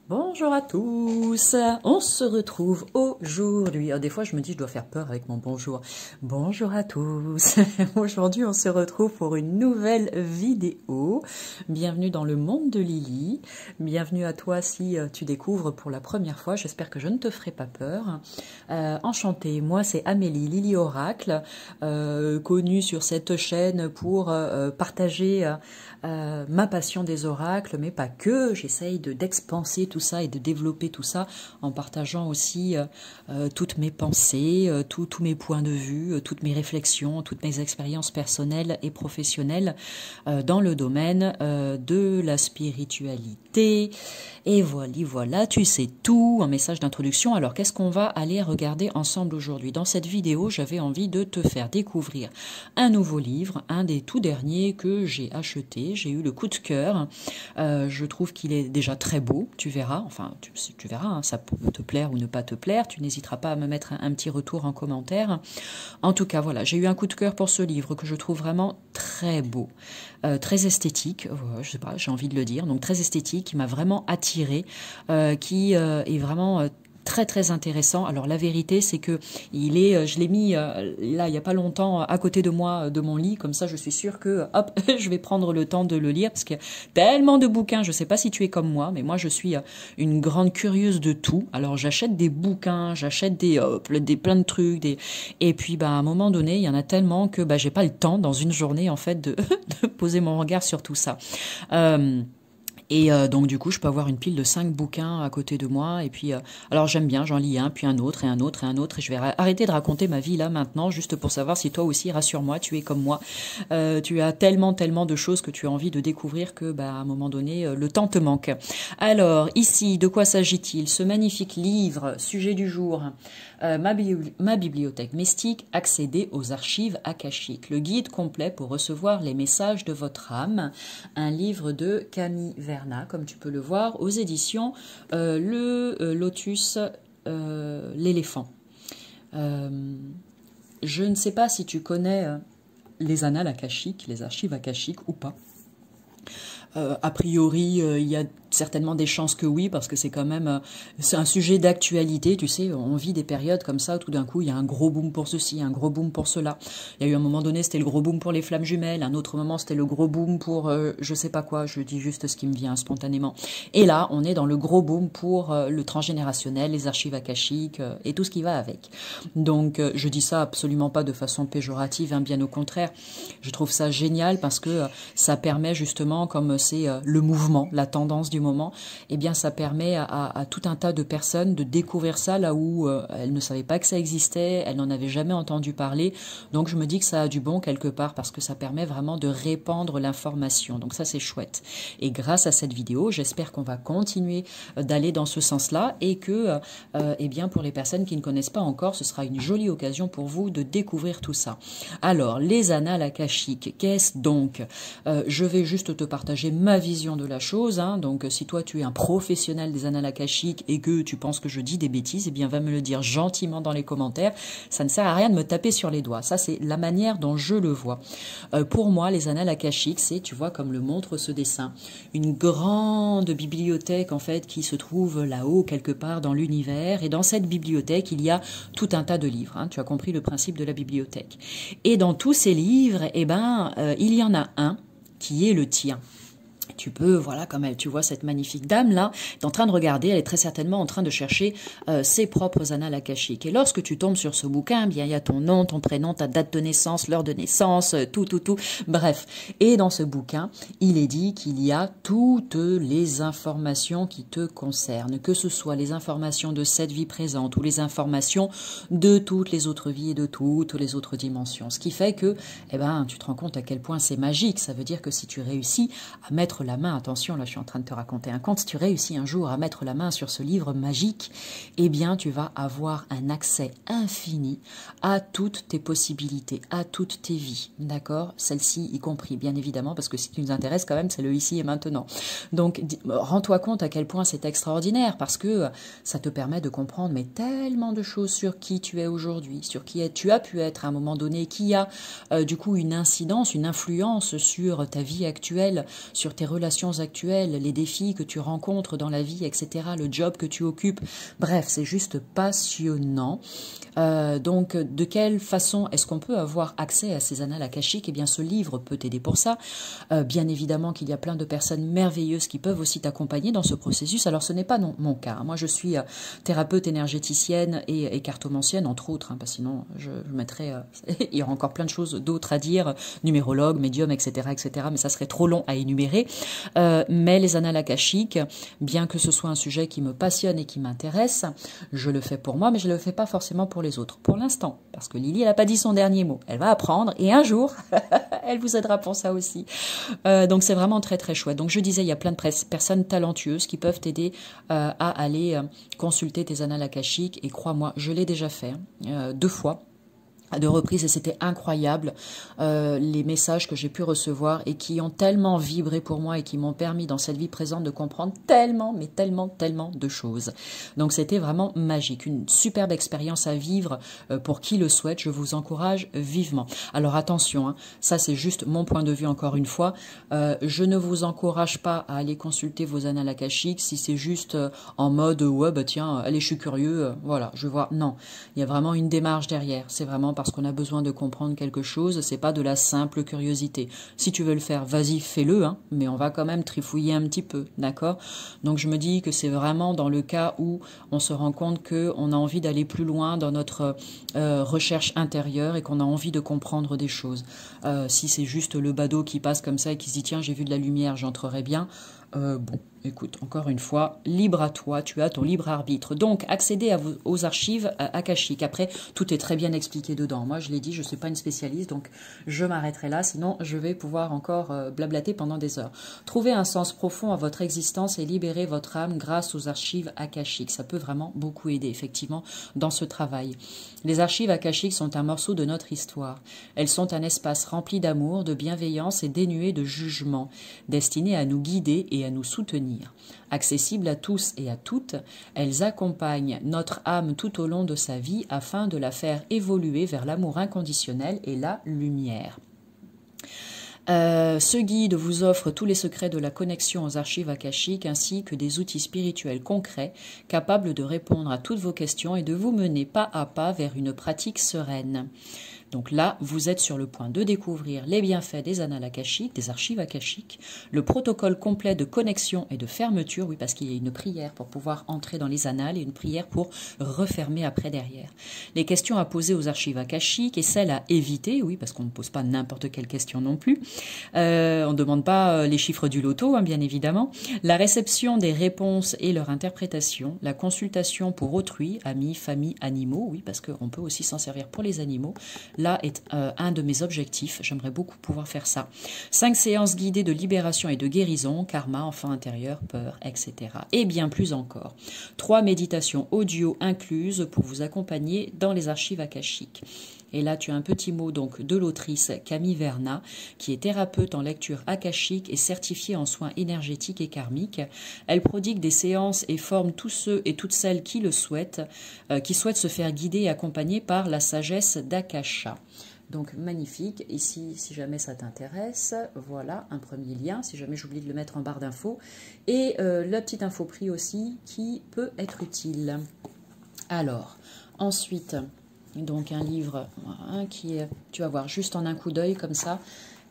Bonjour à tous, on se retrouve aujourd'hui. Des fois je me dis je dois faire peur avec mon bonjour. Bonjour à tous, aujourd'hui on se retrouve pour une nouvelle vidéo. Bienvenue dans le monde de Lily, bienvenue à toi si tu découvres pour la première fois, j'espère que je ne te ferai pas peur. Enchantée, moi c'est Amélie, Lily Oracle, connue sur cette chaîne pour partager ma passion des oracles, mais pas que, j'essaye d'expanser tout ça et de développer tout ça en partageant aussi toutes mes pensées, tous mes points de vue, toutes mes réflexions, toutes mes expériences personnelles et professionnelles dans le domaine de la spiritualité. Et voilà, tu sais tout, un message d'introduction. Alors qu'est-ce qu'on va aller regarder ensemble aujourd'hui? Dans cette vidéo, j'avais envie de te faire découvrir un nouveau livre, un des tout derniers que j'ai acheté. J'ai eu le coup de cœur. Je trouve qu'il est déjà très beau, tu verras. Enfin, tu verras, hein, ça peut te plaire ou ne pas te plaire. Tu n'hésiteras pas à me mettre un petit retour en commentaire. En tout cas, voilà, j'ai eu un coup de cœur pour ce livre que je trouve vraiment très beau, très esthétique. Je sais pas, j'ai envie de le dire. Donc très esthétique, qui m'a vraiment attirée, qui est vraiment très intéressant. Alors la vérité c'est que je l'ai mis là il y a pas longtemps à côté de moi de mon lit, comme ça je suis sûre que hop je vais prendre le temps de le lire parce qu'il y a tellement de bouquins. Je sais pas si tu es comme moi, mais moi je suis une grande curieuse de tout. Alors j'achète des bouquins, j'achète des plein de trucs, et puis à un moment donné il y en a tellement que j'ai pas le temps dans une journée en fait de poser mon regard sur tout ça. Donc du coup, je peux avoir une pile de 5 bouquins à côté de moi. Et puis, alors j'aime bien, j'en lis un, puis un autre, et un autre, et un autre. Et je vais arrêter de raconter ma vie là maintenant, juste pour savoir si toi aussi, rassure-moi, tu es comme moi. Tu as tellement de choses que tu as envie de découvrir que, à un moment donné, le temps te manque. Alors, ici, de quoi s'agit-il? Ce magnifique livre, sujet du jour, ma bibliothèque mystique, accéder aux archives akashiques. Le guide complet pour recevoir les messages de votre âme. Un livre de Camille Verna, comme tu peux le voir, aux éditions le Lotus, l'éléphant. Je ne sais pas si tu connais les annales akashiques, les archives akashiques ou pas. A priori, il y a certainement des chances que oui, parce que c'est quand même c'est un sujet d'actualité, tu sais, on vit des périodes comme ça, tout d'un coup, il y a un gros boom pour ceci, un gros boom pour cela. Il y a eu un moment donné, c'était le gros boom pour les flammes jumelles, un autre moment, c'était le gros boom pour je sais pas quoi, je dis juste ce qui me vient spontanément. Et là, on est dans le gros boom pour le transgénérationnel, les archives akashiques et tout ce qui va avec. Donc, je dis ça absolument pas de façon péjorative, hein, bien au contraire. Je trouve ça génial parce que ça permet justement, comme c'est le mouvement, la tendance du moment, eh bien ça permet à tout un tas de personnes de découvrir ça là où elles ne savaient pas que ça existait, elles n'en avaient jamais entendu parler. Donc je me dis que ça a du bon quelque part parce que ça permet vraiment de répandre l'information. Donc ça c'est chouette. Et grâce à cette vidéo, j'espère qu'on va continuer d'aller dans ce sens-là et que eh bien pour les personnes qui ne connaissent pas encore, ce sera une jolie occasion pour vous de découvrir tout ça. Alors les annales akashiques, qu'est-ce donc? Je vais juste te partager ma vision de la chose, hein. Donc si toi tu es un professionnel des annales akashiques et que tu penses que je dis des bêtises, eh bien va me le dire gentiment dans les commentaires. Ça ne sert à rien de me taper sur les doigts. Ça c'est la manière dont je le vois. Pour moi, les annales akashiques, c'est, tu vois, comme le montre ce dessin, une grande bibliothèque en fait qui se trouve là-haut quelque part dans l'univers. Et dans cette bibliothèque, il y a tout un tas de livres. Hein. Tu as compris le principe de la bibliothèque. Et dans tous ces livres, eh ben, il y en a un qui est le tien. Tu peux, voilà, comme tu vois cette magnifique dame-là, est en train de regarder, elle est très certainement en train de chercher ses propres annales akashiques. Et lorsque tu tombes sur ce bouquin, eh bien, il y a ton nom, ton prénom, ta date de naissance, l'heure de naissance, tout, bref. Et dans ce bouquin, il est dit qu'il y a toutes les informations qui te concernent, que ce soit les informations de cette vie présente ou les informations de toutes les autres vies et de toutes les autres dimensions. Ce qui fait que, eh ben, tu te rends compte à quel point c'est magique. Ça veut dire que si tu réussis à mettre la main, attention, là je suis en train de te raconter un conte, si tu réussis un jour à mettre la main sur ce livre magique, eh bien tu vas avoir un accès infini à toutes tes possibilités, à toutes tes vies, d'accord? Celle-ci y compris, bien évidemment, parce que ce qui nous intéresse quand même, c'est le ici et maintenant. Donc rends-toi compte à quel point c'est extraordinaire, parce que ça te permet de comprendre mais tellement de choses sur qui tu es aujourd'hui, sur qui tu as pu être à un moment donné, qui a du coup une incidence, une influence sur ta vie actuelle, sur tes relations actuelles, les défis que tu rencontres dans la vie, etc., le job que tu occupes. Bref, c'est juste passionnant. Donc, de quelle façon est-ce qu'on peut avoir accès à ces annales akashiques? Eh bien, ce livre peut t'aider pour ça. Bien évidemment qu'il y a plein de personnes merveilleuses qui peuvent aussi t'accompagner dans ce processus. Alors, ce n'est pas mon cas. Moi, je suis thérapeute énergéticienne et cartomancienne, entre autres, parce que sinon, je mettrais... il y aura encore plein de choses d'autres à dire, numérologue, médium, etc., etc., mais ça serait trop long à énumérer. Mais les annales akashiques, bien que ce soit un sujet qui me passionne et qui m'intéresse, je le fais pour moi, mais je ne le fais pas forcément pour les autres. Pour l'instant, parce que Lily, elle n'a pas dit son dernier mot. Elle va apprendre et un jour, elle vous aidera pour ça aussi. Donc c'est vraiment très très chouette. Donc je disais, il y a plein de personnes talentueuses qui peuvent t'aider à aller consulter tes annales akashiques. Et crois-moi, je l'ai déjà fait 2 fois. À 2 reprises, et c'était incroyable les messages que j'ai pu recevoir et qui ont tellement vibré pour moi et qui m'ont permis dans cette vie présente de comprendre tellement, mais tellement, tellement de choses. Donc c'était vraiment magique, une superbe expérience à vivre pour qui le souhaite, je vous encourage vivement. Alors attention, hein, ça c'est juste mon point de vue encore une fois, je ne vous encourage pas à aller consulter vos annales akashiques si c'est juste en mode ouais bah tiens, allez je suis curieux, voilà, je vois, non, il y a vraiment une démarche derrière, c'est vraiment parce qu'on a besoin de comprendre quelque chose, c'est pas de la simple curiosité. Si tu veux le faire, vas-y, fais-le, hein, mais on va quand même trifouiller un petit peu, d'accord? Donc je me dis que c'est vraiment dans le cas où on se rend compte qu'on a envie d'aller plus loin dans notre recherche intérieure et qu'on a envie de comprendre des choses. Si c'est juste le badaud qui passe comme ça et qui se dit tiens, j'ai vu de la lumière, j'entrerai bien. Bon, écoute, encore une fois, libre à toi, tu as ton libre arbitre. Donc, accéder aux archives akashiques. Après, tout est très bien expliqué dedans. Moi, je l'ai dit, je ne suis pas une spécialiste, donc je m'arrêterai là, sinon je vais pouvoir encore blablater pendant des heures. Trouvez un sens profond à votre existence et libérer votre âme grâce aux archives akashiques. Ça peut vraiment beaucoup aider, effectivement, dans ce travail. Les archives akashiques sont un morceau de notre histoire. Elles sont un espace rempli d'amour, de bienveillance et dénué de jugement, destiné à nous guider et à nous soutenir. Accessibles à tous et à toutes, elles accompagnent notre âme tout au long de sa vie afin de la faire évoluer vers l'amour inconditionnel et la lumière. Ce guide vous offre tous les secrets de la connexion aux archives akashiques ainsi que des outils spirituels concrets capables de répondre à toutes vos questions et de vous mener pas à pas vers une pratique sereine. Donc là, vous êtes sur le point de découvrir les bienfaits des annales akashiques, des archives akashiques, le protocole complet de connexion et de fermeture, oui, parce qu'il y a une prière pour pouvoir entrer dans les annales et une prière pour refermer après derrière. Les questions à poser aux archives akashiques et celles à éviter, oui, parce qu'on ne pose pas n'importe quelle question non plus. On ne demande pas les chiffres du loto, hein, bien évidemment. La réception des réponses et leur interprétation, la consultation pour autrui, amis, famille, animaux, oui, parce qu'on peut aussi s'en servir pour les animaux. Là est un de mes objectifs, j'aimerais beaucoup pouvoir faire ça. 5 séances guidées de libération et de guérison, karma, enfant intérieur, peur, etc. Et bien plus encore. 3 méditations audio incluses pour vous accompagner dans les archives akashiques. Et là, tu as un petit mot donc de l'autrice Camille Verna, qui est thérapeute en lecture akashique et certifiée en soins énergétiques et karmiques. Elle prodigue des séances et forme tous ceux et toutes celles qui le souhaitent, qui souhaitent se faire guider et accompagner par la sagesse d'Akasha. Donc magnifique, ici si jamais ça t'intéresse, voilà un premier lien, si jamais j'oublie de le mettre en barre d'infos, et la petite info prix aussi qui peut être utile. Alors, ensuite... Donc un livre qui est, tu vas voir, juste en un coup d'œil comme ça,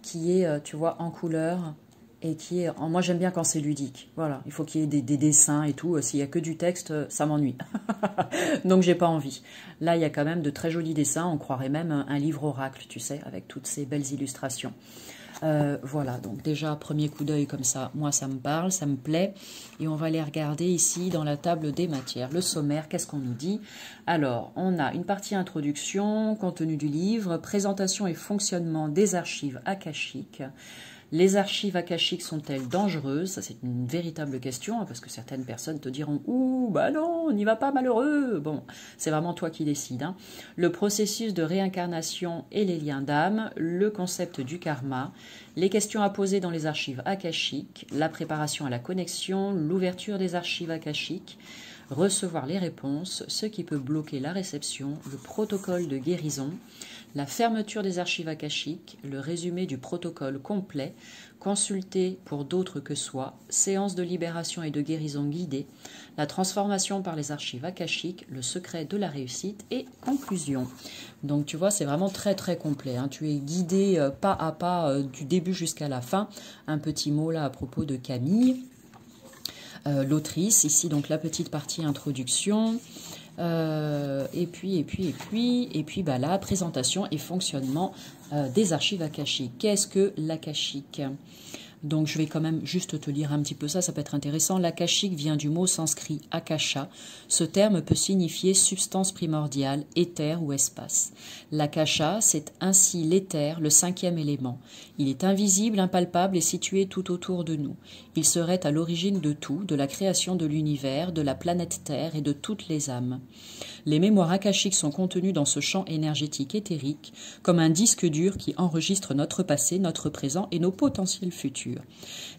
qui est, tu vois, en couleur et qui est... Moi, j'aime bien quand c'est ludique. Voilà, il faut qu'il y ait des dessins et tout. S'il n'y a que du texte, ça m'ennuie. Donc, j'ai pas envie. Là, il y a quand même de très jolis dessins. On croirait même un livre oracle, tu sais, avec toutes ces belles illustrations. Voilà, donc déjà, premier coup d'œil comme ça, moi ça me parle, ça me plaît. Et on va aller regarder ici dans la table des matières. Le sommaire, qu'est-ce qu'on nous dit? Alors, on a une partie introduction, contenu du livre, présentation et fonctionnement des archives akashiques. Les archives akashiques sont-elles dangereuses? Ça, c'est une véritable question, hein, parce que certaines personnes te diront « Ouh, bah non, on n'y va pas malheureux !» Bon, c'est vraiment toi qui décides. Hein. Le processus de réincarnation et les liens d'âme, le concept du karma, les questions à poser dans les archives akashiques, la préparation à la connexion, l'ouverture des archives akashiques, recevoir les réponses, ce qui peut bloquer la réception, le protocole de guérison, la fermeture des archives akashiques, le résumé du protocole complet, consulter pour d'autres que soi, séance de libération et de guérison guidée, la transformation par les archives akashiques, le secret de la réussite et conclusion. Donc tu vois, c'est vraiment très très complet, hein. Tu es guidé pas à pas du début jusqu'à la fin. Un petit mot là à propos de Camille. L'autrice, ici donc la petite partie introduction, et puis bah, la présentation et fonctionnement des archives akashiques. Qu'est-ce que l'akashique? Donc je vais quand même juste te lire un petit peu ça, ça peut être intéressant. L'akashique vient du mot sanskrit akasha. Ce terme peut signifier substance primordiale, éther ou espace. L'akasha, c'est ainsi l'éther, le cinquième élément. Il est invisible, impalpable et situé tout autour de nous. Il serait à l'origine de tout, de la création de l'univers, de la planète Terre et de toutes les âmes. Les mémoires akashiques sont contenues dans ce champ énergétique éthérique, comme un disque dur qui enregistre notre passé, notre présent et nos potentiels futurs.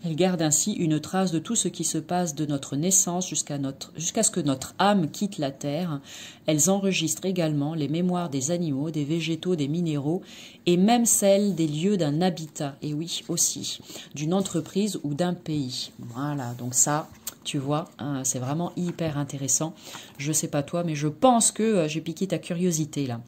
Elles gardent ainsi une trace de tout ce qui se passe de notre naissance jusqu'à ce que notre âme quitte la terre. Elles enregistrent également les mémoires des animaux, des végétaux, des minéraux et même celles des lieux d'un habitat, et oui aussi, d'une entreprise ou d'un pays. Voilà, donc ça, tu vois, hein, c'est vraiment hyper intéressant. Je sais pas toi, mais je pense que j'ai piqué ta curiosité là.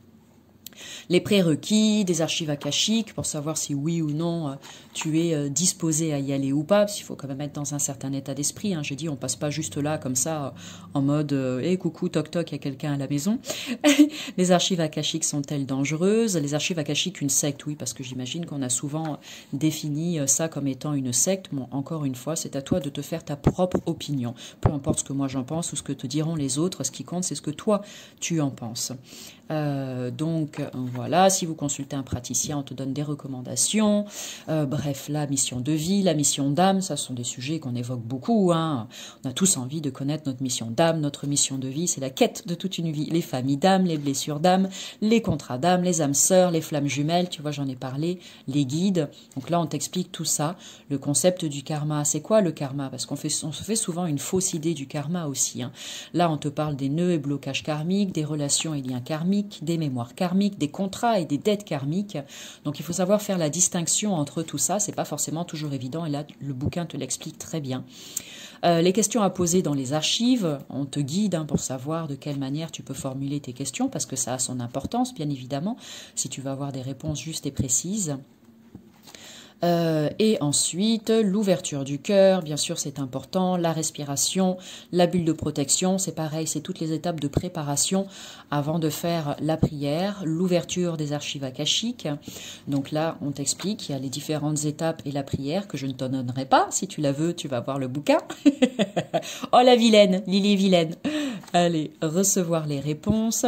Les prérequis des archives akashiques pour savoir si oui ou non tu es disposé à y aller ou pas, parce qu'il faut quand même être dans un certain état d'esprit. Hein. J'ai dit, on passe pas juste là comme ça en mode coucou, toc toc, il y a quelqu'un à la maison. Les archives akashiques sont-elles dangereuses? Les archives akashiques, une secte, oui, parce que j'imagine qu'on a souvent défini ça comme étant une secte. Bon, encore une fois, c'est à toi de te faire ta propre opinion. Peu importe ce que moi j'en pense ou ce que te diront les autres, ce qui compte, c'est ce que toi tu en penses. Donc voilà, si vous consultez un praticien, on te donne des recommandations. Bref, la mission de vie, la mission d'âme, ça sont des sujets qu'on évoque beaucoup. Hein. On a tous envie de connaître notre mission d'âme, notre mission de vie, c'est la quête de toute une vie. Les familles d'âme, les blessures d'âme, les contrats d'âme, les âmes sœurs, les flammes jumelles, tu vois, j'en ai parlé, les guides. Donc là, on t'explique tout ça. Le concept du karma, c'est quoi le karma? Parce qu'on se fait souvent une fausse idée du karma aussi. Hein. Là, on te parle des nœuds et blocages karmiques, des relations et liens karmiques, des mémoires karmiques, des contrats et des dettes karmiques. Donc il faut savoir faire la distinction entre tout ça, c'est pas forcément toujours évident et là le bouquin te l'explique très bien. Les questions à poser dans les archives, on te guide hein, pour savoir de quelle manière tu peux formuler tes questions parce que ça a son importance bien évidemment si tu veux avoir des réponses justes et précises. Et ensuite, l'ouverture du cœur, bien sûr c'est important, la respiration, la bulle de protection, c'est pareil, c'est toutes les étapes de préparation avant de faire la prière, l'ouverture des archives akashiques. Donc là, on t'explique, il y a les différentes étapes et la prière que je ne te donnerai pas. Si tu la veux, tu vas voir le bouquin. Oh la vilaine, Lily vilaine. Allez, recevoir les réponses.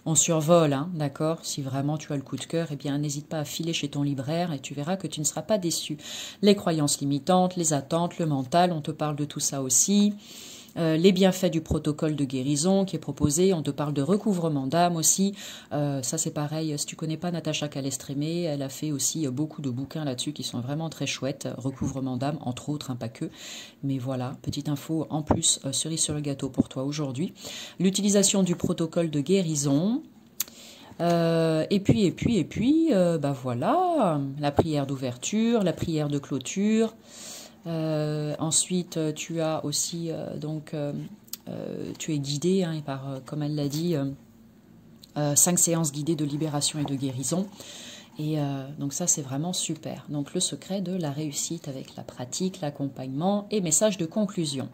On survole, hein, d'accord? Si vraiment tu as le coup de cœur, eh bien, n'hésite pas à filer chez ton libraire et tu verras que tu ne seras pas déçu. Les croyances limitantes, les attentes, le mental, on te parle de tout ça aussi. Les bienfaits du protocole de guérison qui est proposé, on te parle de recouvrement d'âme aussi, ça c'est pareil, si tu connais pas Natacha Calestrémé, elle a fait aussi beaucoup de bouquins là-dessus qui sont vraiment très chouettes, recouvrement d'âme entre autres, hein, pas que, mais voilà, petite info en plus, cerise sur le gâteau pour toi aujourd'hui. L'utilisation du protocole de guérison, et puis, bah voilà, la prière d'ouverture, la prière de clôture. Ensuite, tu as aussi, tu es guidé hein, par, comme elle l'a dit, 5 séances guidées de libération et de guérison. Et donc ça, c'est vraiment super. Donc le secret de la réussite avec la pratique, l'accompagnement et message de conclusion.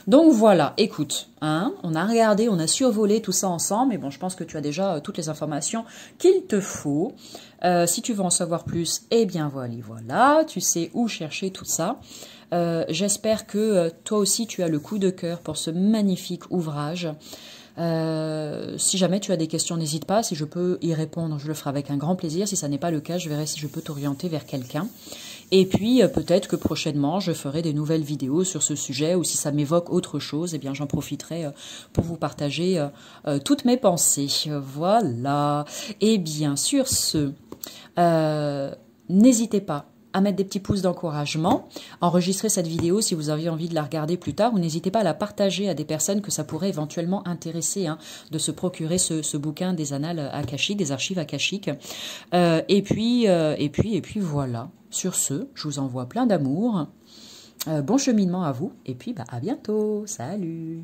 Donc voilà, écoute, hein, on a regardé, on a survolé tout ça ensemble, mais bon, je pense que tu as déjà toutes les informations qu'il te faut. Si tu veux en savoir plus, eh bien voilà, tu sais où chercher tout ça. J'espère que toi aussi tu as le coup de cœur pour ce magnifique ouvrage. Si jamais tu as des questions, n'hésite pas. Si je peux y répondre, je le ferai avec un grand plaisir. Si ça n'est pas le cas, je verrai si je peux t'orienter vers quelqu'un. Et puis, peut-être que prochainement, je ferai des nouvelles vidéos sur ce sujet ou si ça m'évoque autre chose, eh bien, j'en profiterai pour vous partager toutes mes pensées. Voilà. Et bien, sur ce, n'hésitez pas à mettre des petits pouces d'encouragement, enregistrer cette vidéo si vous avez envie de la regarder plus tard, ou n'hésitez pas à la partager à des personnes que ça pourrait éventuellement intéresser, hein, de se procurer ce bouquin des annales akashiques, des archives akashiques. Et puis voilà. Sur ce, je vous envoie plein d'amour. Bon cheminement à vous, et puis à bientôt. Salut!